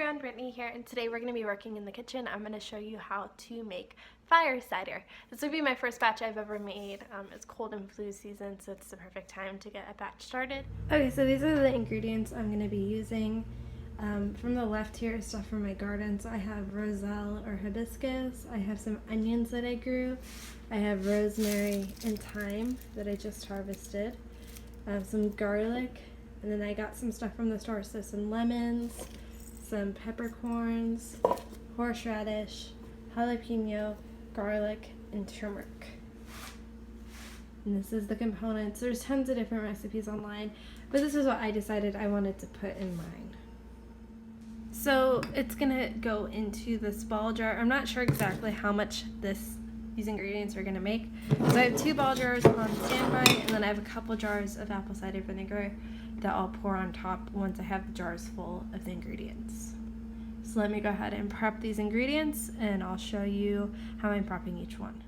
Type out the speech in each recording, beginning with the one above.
everyone, Brittany here, and today we're going to be working in the kitchen. I'm going to show you how to make fire cider. This would be my first batch I've ever made. It's cold and flu season, so it's the perfect time to get a batch started. Okay, so these are the ingredients I'm going to be using. From the left here is stuff from my garden. So I have roselle or hibiscus. I have some onions that I grew. I have rosemary and thyme that I just harvested. I have some garlic. And then I got some stuff from the store, so some lemons, some peppercorns, horseradish, jalapeno, garlic, and turmeric. And this is the components. There's tons of different recipes online, but this is what I decided I wanted to put in mine. So it's gonna go into this ball jar. I'm not sure exactly how much these ingredients are gonna make. So I have 2 ball jars on standby, and then I have a couple jars of apple cider vinegar that I'll pour on top once I have the jars full of the ingredients. So let me go ahead and prep these ingredients, and I'll show you how I'm prepping each one.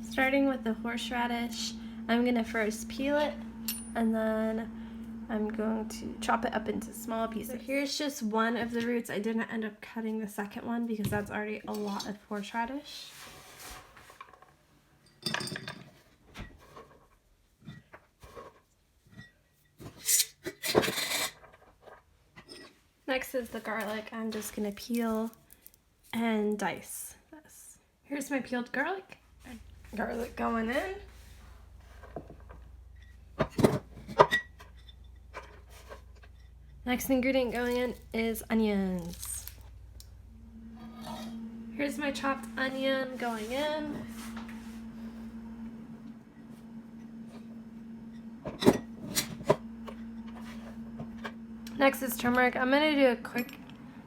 Starting with the horseradish, I'm gonna first peel it, and then I'm going to chop it up into small pieces. So here's just one of the roots. I didn't end up cutting the second one because that's already a lot of horseradish. Next is the garlic. I'm just gonna peel and dice this. Here's my peeled garlic. Garlic going in. Next ingredient going in is onions. Here's my chopped onion going in. Next is turmeric. I'm going to do a quick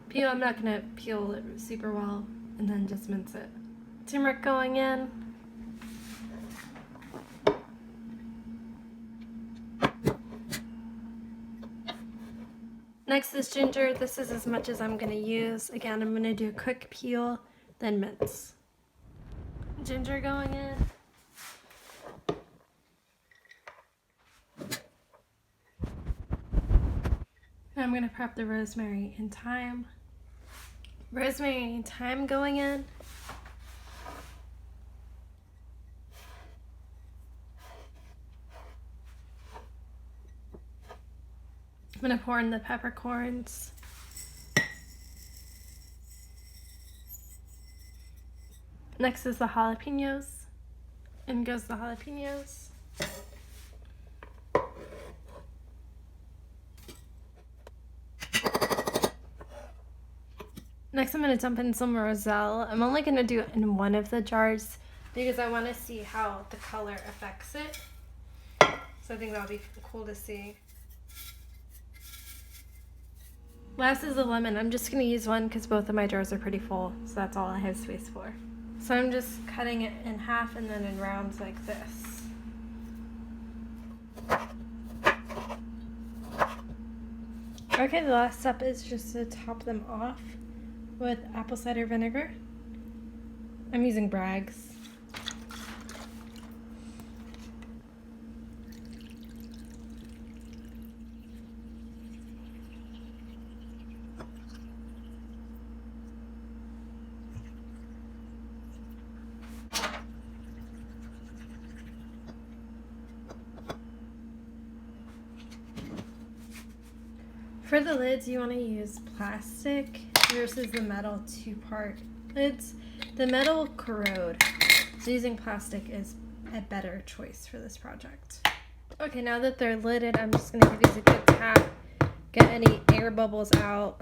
peel. I'm not going to peel it super well and then just mince it. Turmeric going in. Next is ginger. This is as much as I'm going to use. Again, I'm going to do a quick peel, then mince. Ginger going in. I'm going to prep the rosemary and thyme. Rosemary and thyme going in. I'm going to pour in the peppercorns. Next is the jalapenos. In goes the jalapenos. Next I'm going to dump in some roselle. I'm only going to do it in one of the jars because I want to see how the color affects it. So I think that'll be cool to see. Last is the lemon. I'm just going to use one because both of my jars are pretty full, so that's all I have space for. So I'm just cutting it in half and then in rounds like this. Okay, the last step is just to top them off with apple cider vinegar. I'm using Bragg's. For the lids, you want to use plastic versus the metal 2-part lids. The metal corrode, so using plastic is a better choice for this project. Okay, now that they're lidded, I'm just going to give these a good tap, get any air bubbles out.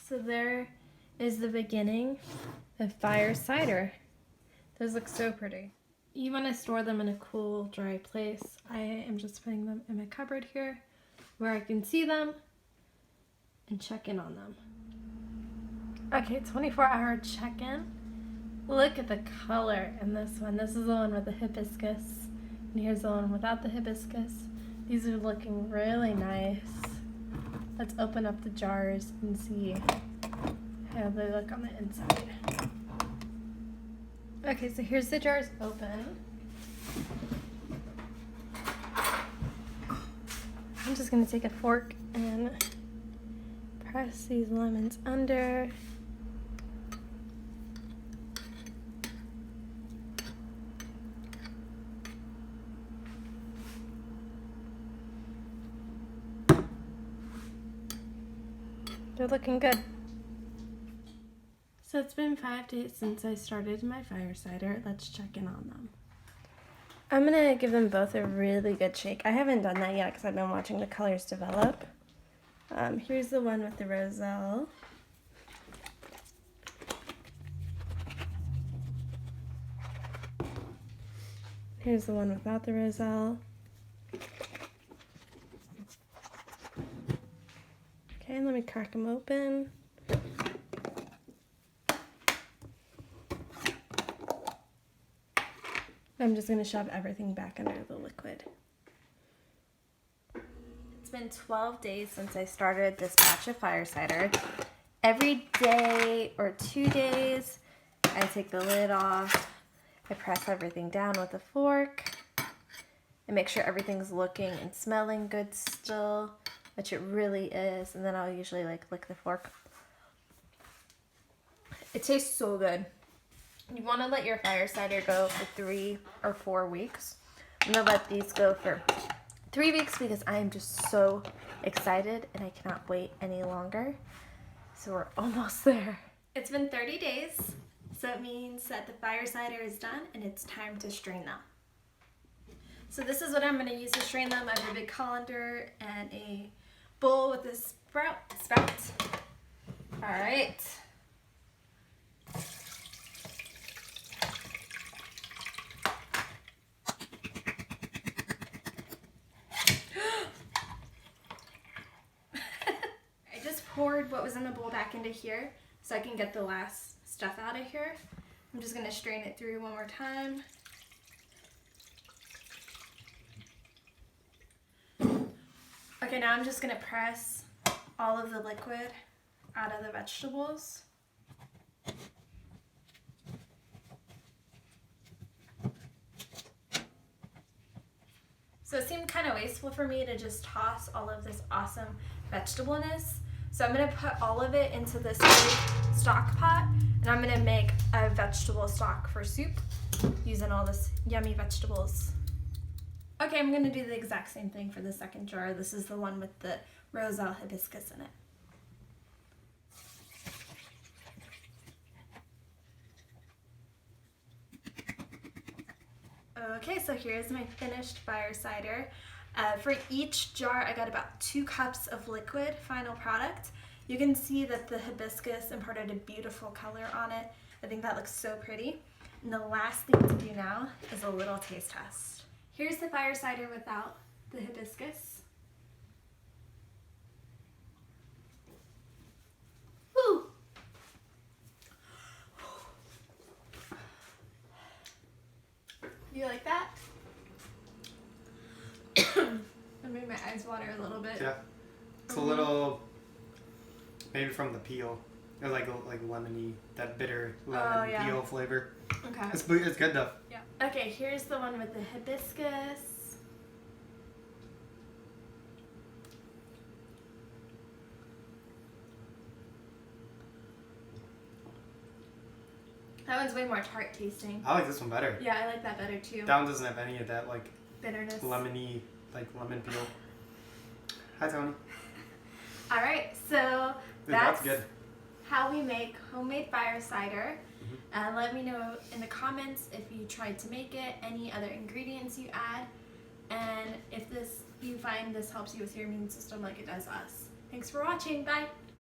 So there is the beginning of fire cider. Those look so pretty. You want to store them in a cool, dry place. I am just putting them in my cupboard here where I can see them and check in on them. Okay, 24-hour check-in. Look at the color in this one. This is the one with the hibiscus, and here's the one without the hibiscus. These are looking really nice. Let's open up the jars and see how they look on the inside. Okay, so here's the jars open. just going to take a fork and press these lemons under. They're looking good. So it's been 5 days since I started my fire cider. Let's check in on them. I'm gonna give them both a really good shake. I haven't done that yet because I've been watching the colors develop. Here's the one with the roselle. Here's the one without the roselle. Okay, let me crack them open. I'm just going to shove everything back under the liquid. It's been 12 days since I started this batch of fire cider. Every day or 2 days, I take the lid off. I press everything down with a fork. I make sure everything's looking and smelling good still, which it really is. And then I'll usually lick the fork. It tastes so good. You want to let your fire cider go for 3 or 4 weeks. I'm going to let these go for 3 weeks because I am just so excited and I cannot wait any longer. So we're almost there. It's been 30 days, so it means that the fire cider is done and it's time to strain them. So this is what I'm going to use to strain them. I have a big colander and a bowl with a spout. All right. Poured what was in the bowl back into here so I can get the last stuff out of here. I'm just going to strain it through one more time. Okay, now I'm just going to press all of the liquid out of the vegetables. So it seemed kind of wasteful for me to just toss all of this awesome vegetableness. So I'm going to put all of it into this big stock pot, and I'm going to make a vegetable stock for soup using all this yummy vegetables. Okay, I'm going to do the exact same thing for the second jar. This is the one with the roselle hibiscus in it. Okay, so here's my finished fire cider. For each jar, I got about 2 cups of liquid, final product. You can see that the hibiscus imparted a beautiful color on it. I think that looks so pretty. And the last thing to do now is a little taste test. Here's the fire cider without the hibiscus. Woo! You like that? I made my eyes water a little bit. Yeah, it's a little, maybe from the peel. It's like lemony, that bitter lemon peel flavor. Okay. It's good though. Yeah. Okay, here's the one with the hibiscus. That one's way more tart tasting. I like this one better. Yeah, I like that better too. That one doesn't have any of that bitterness. Lemony, lemon peel. Hi, Tony. All right, so that's good. How we make homemade fire cider. Let me know in the comments if you tried to make it, any other ingredients you add, and if you find this helps you with your immune system like it does us. Thanks for watching. Bye.